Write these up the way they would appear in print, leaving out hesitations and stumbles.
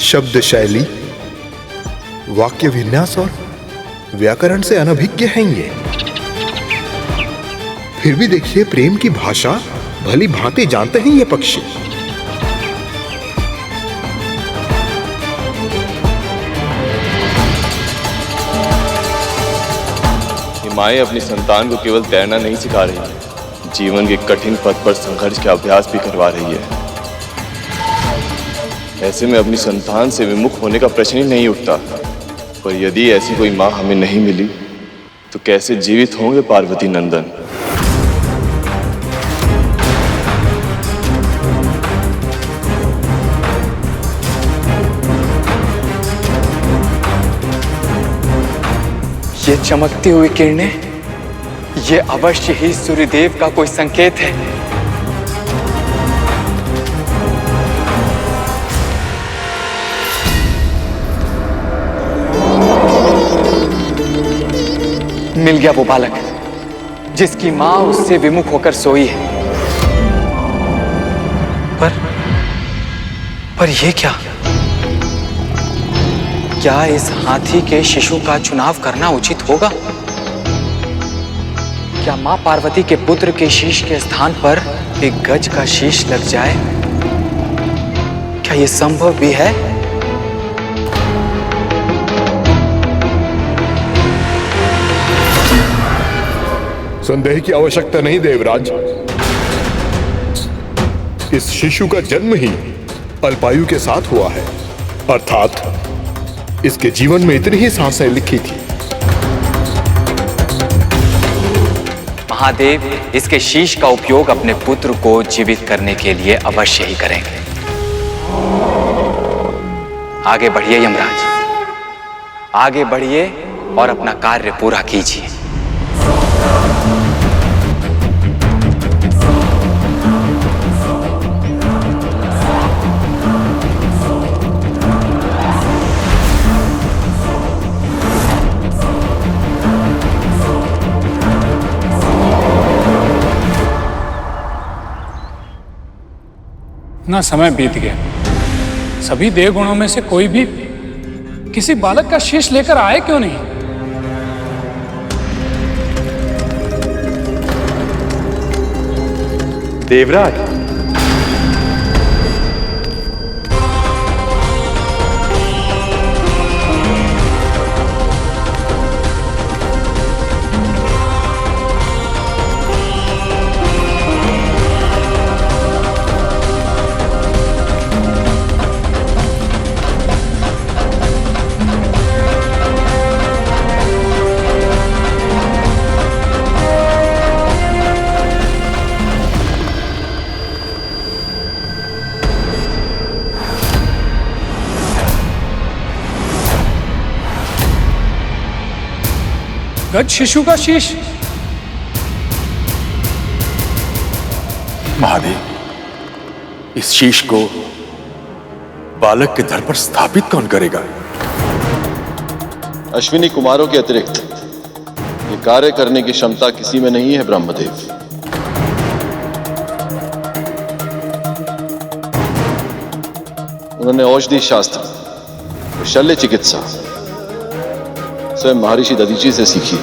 शब्द शैली, वाक्य विन्यास और व्याकरण से अनभिज्ञ हैं ये। फिर भी देखिए, प्रेम की भाषा भली भांति जानते हैं ये पक्षी। माएँ अपनी संतान को केवल तैरना नहीं सिखा रही है, जीवन के कठिन पथ पर संघर्ष का अभ्यास भी करवा रही है। ऐसे में अपनी संतान से विमुख होने का प्रश्न ही नहीं उठता। पर यदि ऐसी कोई माँ हमें नहीं मिली तो कैसे जीवित होंगे पार्वती नंदन? ये चमकती हुई किरणें, ये अवश्य ही सूर्यदेव का कोई संकेत है। मिल गया वो बालक जिसकी मां उससे विमुख होकर सोई है। पर ये क्या इस हाथी के शिशु का चुनाव करना उचित होगा? क्या मां पार्वती के पुत्र के शीश के स्थान पर एक गज का शीश लग जाए? क्या यह संभव भी है? संदेह की आवश्यकता नहीं देवराज। इस शिशु का जन्म ही अल्पायु के साथ हुआ है, अर्थात इसके जीवन में इतनी ही सांसें लिखी थी। महादेव इसके शीश का उपयोग अपने पुत्र को जीवित करने के लिए अवश्य ही करेंगे। आगे बढ़िए यमराज, आगे बढ़िए और अपना कार्य पूरा कीजिए। इतना समय बीत गया, सभी देवगुणों में से कोई भी किसी बालक का शीश लेकर आए क्यों नहीं? देवराज, गज शिशु का शीश। महादेव, इस शीश को बालक के धड़ पर स्थापित कौन करेगा? अश्विनी कुमारों के अतिरिक्त ये कार्य करने की क्षमता किसी में नहीं है ब्रह्मदेव। उन्होंने औषधि शास्त्र, शल्य चिकित्सा स्वयं महर्षि दधीची से सीखी।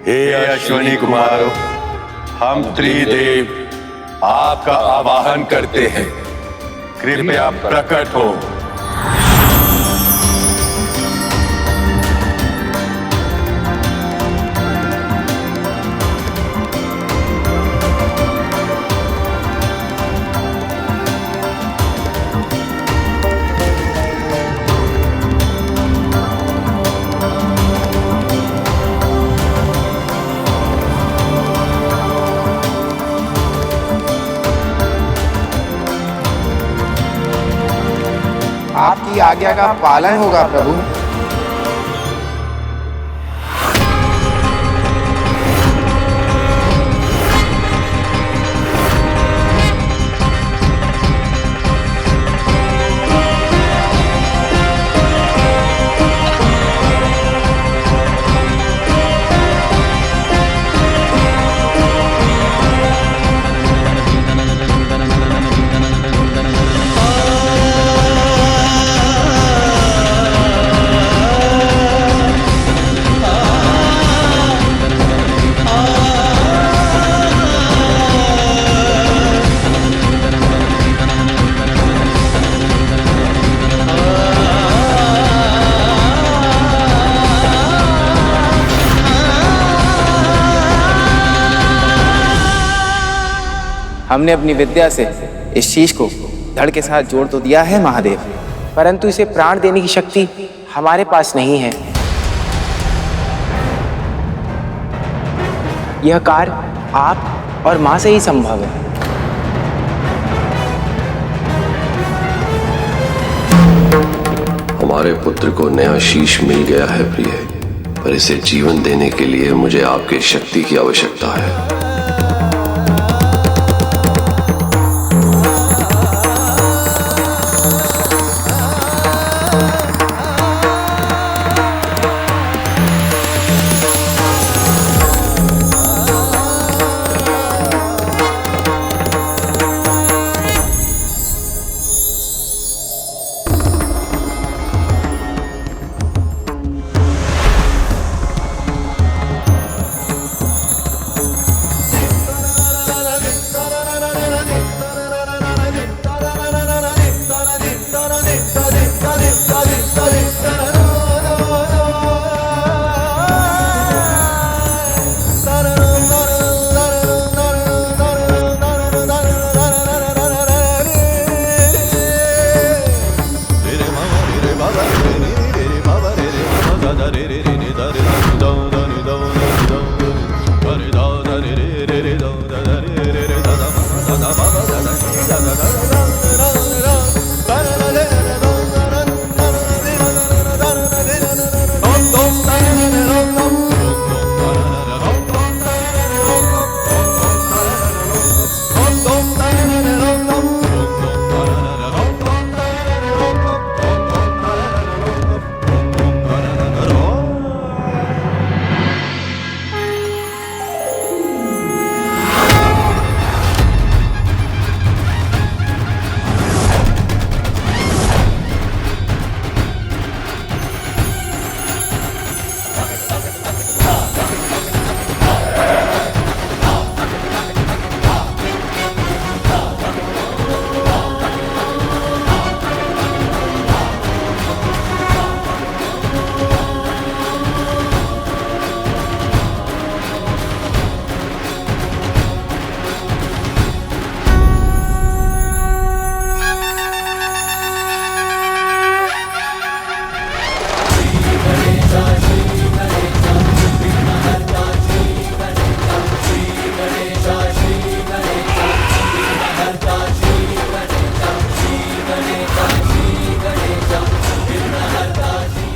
हे अश्विनी कुमारों, हम त्रिदेव आपका आवाहन करते हैं, कृपया प्रकट हो। आपकी आज्ञा का पालन होगा प्रभु। हमने अपनी विद्या से इस शीश को धड़ के साथ जोड़ तो दिया है महादेव, परंतु इसे प्राण देने की शक्ति हमारे पास नहीं है। यह कार्य आप और मां से ही संभव है। हमारे पुत्र को नया शीश मिल गया है प्रिय, पर इसे जीवन देने के लिए मुझे आपके शक्ति की आवश्यकता है।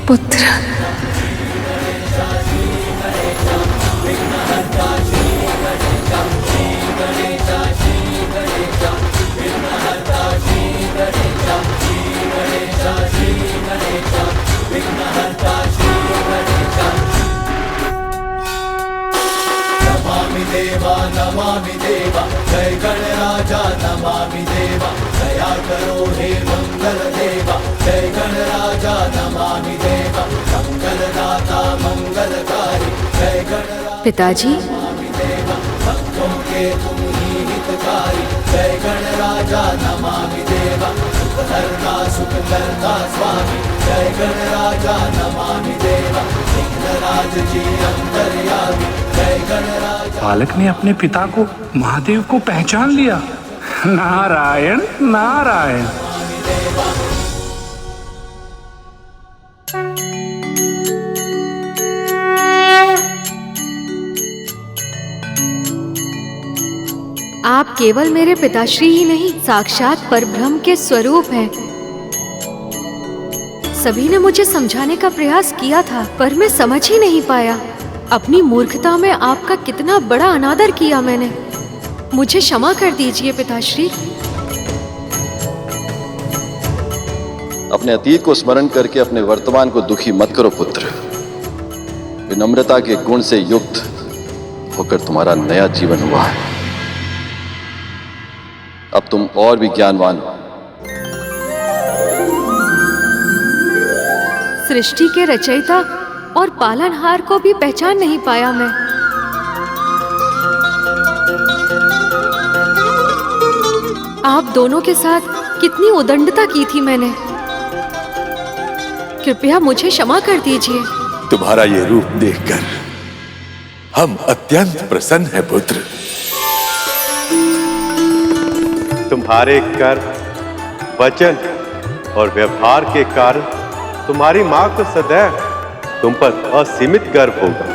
पुत्र, नमामि देवा, जय गणराजा नमामि देवा, दया करो हे मंगल देवा, जय गणराजा नमामि देवा, मंगलदाता मंगलकारी, जय गणराजा पिताजी। नमामि देवा, भक्तों के तुम ही हितकारी, जय गणराजा नमामि देवा, सुखहर्ता सुखकर्ता स्वामी, जय गणराजा नमामि देवा, विघ्नराज जी अंतर्यामी, जय गणराजा। बालक ने अपने पिता को, महादेव को पहचान लिया। नारायण नारायण। आप केवल मेरे पिताश्री ही नहीं, साक्षात परब्रह्म के स्वरूप हैं। सभी ने मुझे समझाने का प्रयास किया था, पर मैं समझ ही नहीं पाया। अपनी मूर्खता में आपका कितना बड़ा अनादर किया मैंने। मुझे क्षमा कर दीजिए पिताश्री। अपने अतीत को स्मरण करके अपने वर्तमान को दुखी मत करो पुत्र। विनम्रता के गुण से युक्त होकर तुम्हारा नया जीवन हुआ है। अब तुम और भी ज्ञानवान हो। सृष्टि के रचयिता और पालनहार को भी पहचान नहीं पाया मैं। आप दोनों के साथ कितनी उदंडता की थी मैंने। कृपया मुझे क्षमा कर दीजिए। तुम्हारा ये रूप देखकर हम अत्यंत प्रसन्न हैं पुत्र। तुम्हारे कर्म, वचन और व्यवहार के कारण तुम्हारी मां को सदैव तुम पर असीमित गर्व होगा।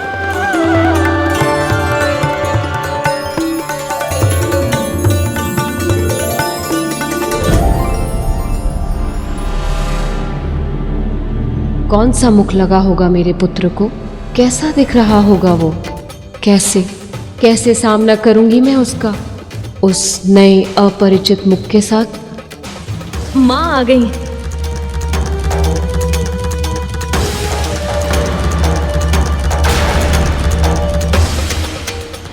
कौन सा मुख लगा होगा मेरे पुत्र को? कैसा दिख रहा होगा वो? कैसे सामना करूंगी मैं उसका, उस नए अपरिचित मुख के साथ? माँ आ गई।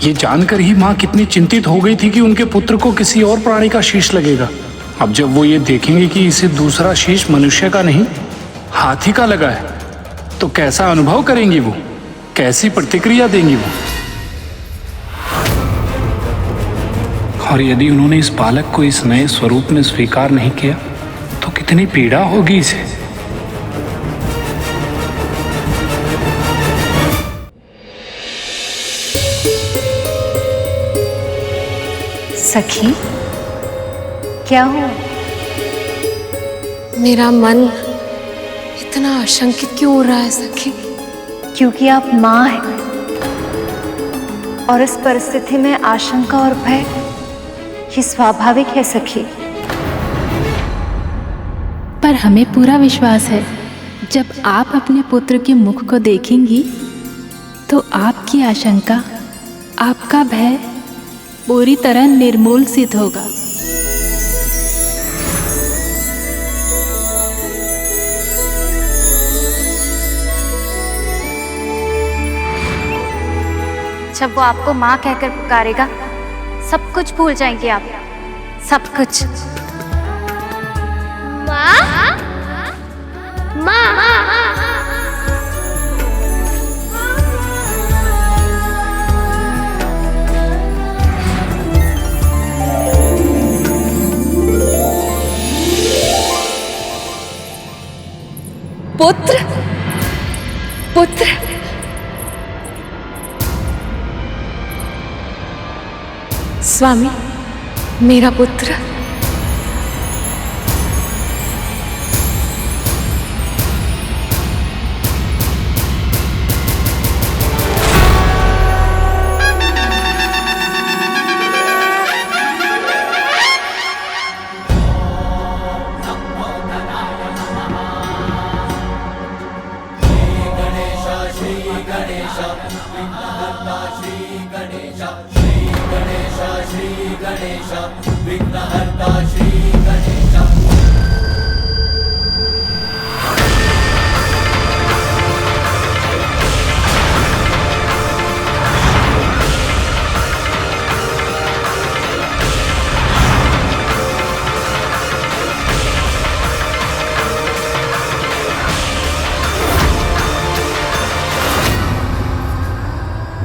ये जानकर ही माँ कितनी चिंतित हो गई थी कि उनके पुत्र को किसी और प्राणी का शीश लगेगा। अब जब वो ये देखेंगे कि इसे दूसरा शीश मनुष्य का नहीं हाथी का लगा है, तो कैसा अनुभव करेंगी वो, कैसी प्रतिक्रिया देंगी वो। और यदि उन्होंने इस बालक को इस नए स्वरूप में स्वीकार नहीं किया तो कितनी पीड़ा होगी इसे। सखी, क्या हुआ? मेरा मन इतना आशंकित क्यों हो रहा है सखी? क्योंकि आप माँ हैं और इस परिस्थिति में आशंका और भय ये स्वाभाविक है सखी। पर हमें पूरा विश्वास है जब आप अपने पुत्र के मुख को देखेंगी तो आपकी आशंका, आपका भय पूरी तरह निर्मूल सिद्ध होगा। जब वो आपको माँ कहकर पुकारेगा, सब कुछ भूल जाएंगे आप, सब कुछ। माँ, माँ, पुत्र, पुत्र, स्वामी, मेरा पुत्र।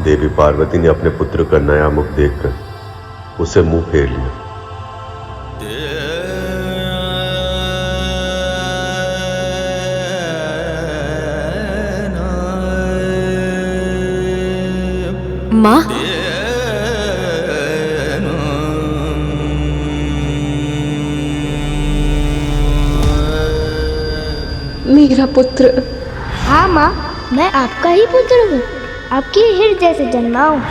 देवी पार्वती ने अपने पुत्र का नया मुख देखकर उसे मुंह फेर लिया। माँ, मेरा पुत्र। हाँ माँ, मैं आपका ही पुत्र हूँ, आपके हृदय से जन्मा हूँ।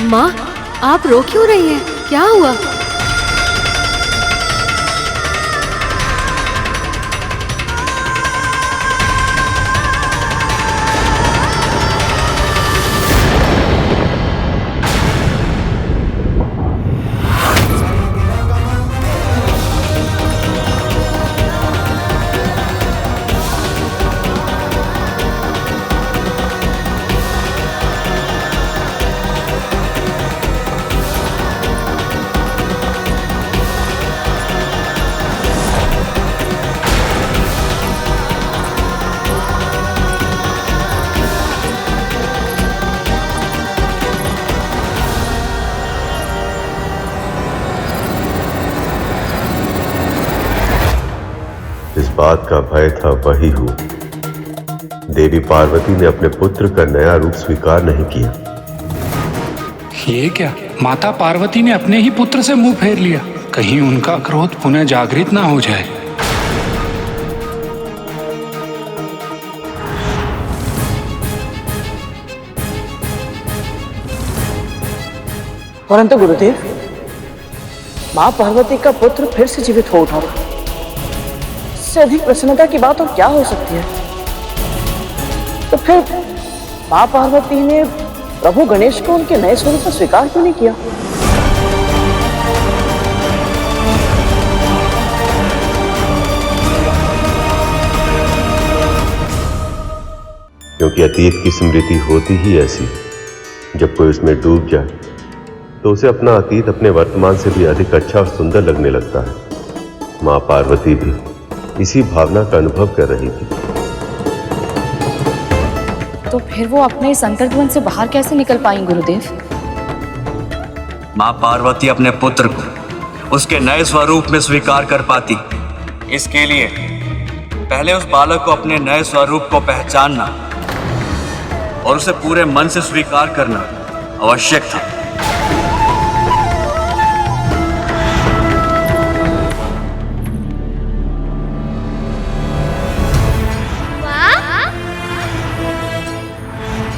माँ, आप रो क्यों रही हैं? क्या हुआ? बात का भय था वही हुआ। देवी पार्वती ने अपने पुत्र का नया रूप स्वीकार नहीं किया। ये क्या, माता पार्वती ने अपने ही पुत्र से मुंह फेर लिया? कहीं उनका क्रोध पुनः जागृत ना हो जाए। परंतु गुरुदेव, मां पार्वती का पुत्र फिर से जीवित हो उठा। इससे अधिक प्रसन्नता की बात और क्या हो सकती है? तो फिर मां पार्वती ने प्रभु गणेश को उनके नए स्वरूप में स्वीकार क्यों नहीं किया? क्योंकि अतीत की स्मृति होती ही ऐसी, जब कोई उसमें डूब जाए तो उसे अपना अतीत अपने वर्तमान से भी अधिक अच्छा और सुंदर लगने लगता है। मां पार्वती भी इसी भावना का अनुभव कर रही थी। तो फिर वो अपने संकटवन से बाहर कैसे निकल पाई गुरुदेव? मां पार्वती अपने पुत्र को उसके नए स्वरूप में स्वीकार कर पाती, इसके लिए पहले उस बालक को अपने नए स्वरूप को पहचानना और उसे पूरे मन से स्वीकार करना आवश्यक था।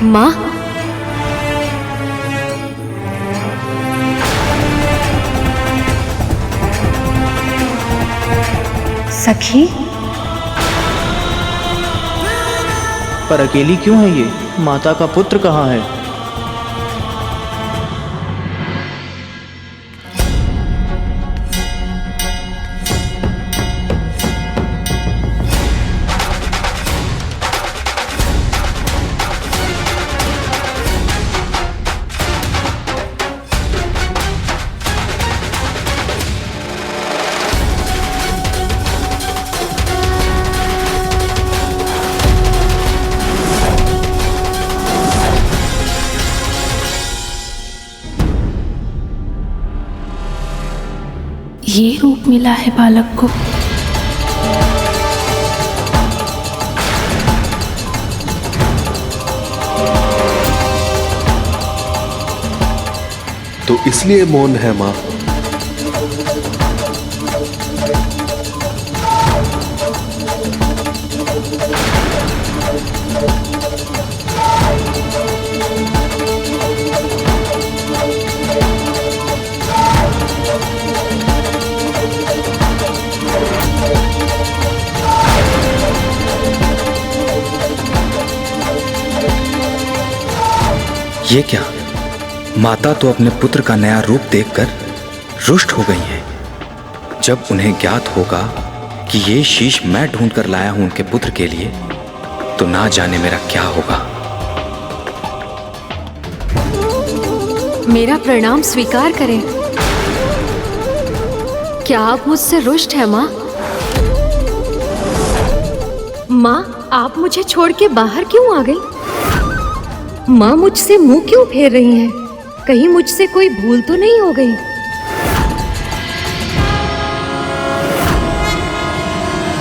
माँ, सखी, पर अकेली क्यों है ये? माता का पुत्र कहाँ है? ये रूप मिला है बालक को। तो इसलिए मौन है मां। ये क्या, माता तो अपने पुत्र का नया रूप देखकर रुष्ट हो गई हैं। जब उन्हें ज्ञात होगा कि ये शीश मैं ढूंढ कर लाया हूं उनके पुत्र के लिए, तो ना जाने मेरा क्या होगा। मेरा प्रणाम स्वीकार करें। क्या आप मुझसे रुष्ट हैं माँ? माँ, आप मुझे छोड़ के बाहर क्यों आ गई? माँ मुझसे मुंह क्यों फेर रही हैं? कहीं मुझसे कोई भूल तो नहीं हो गई?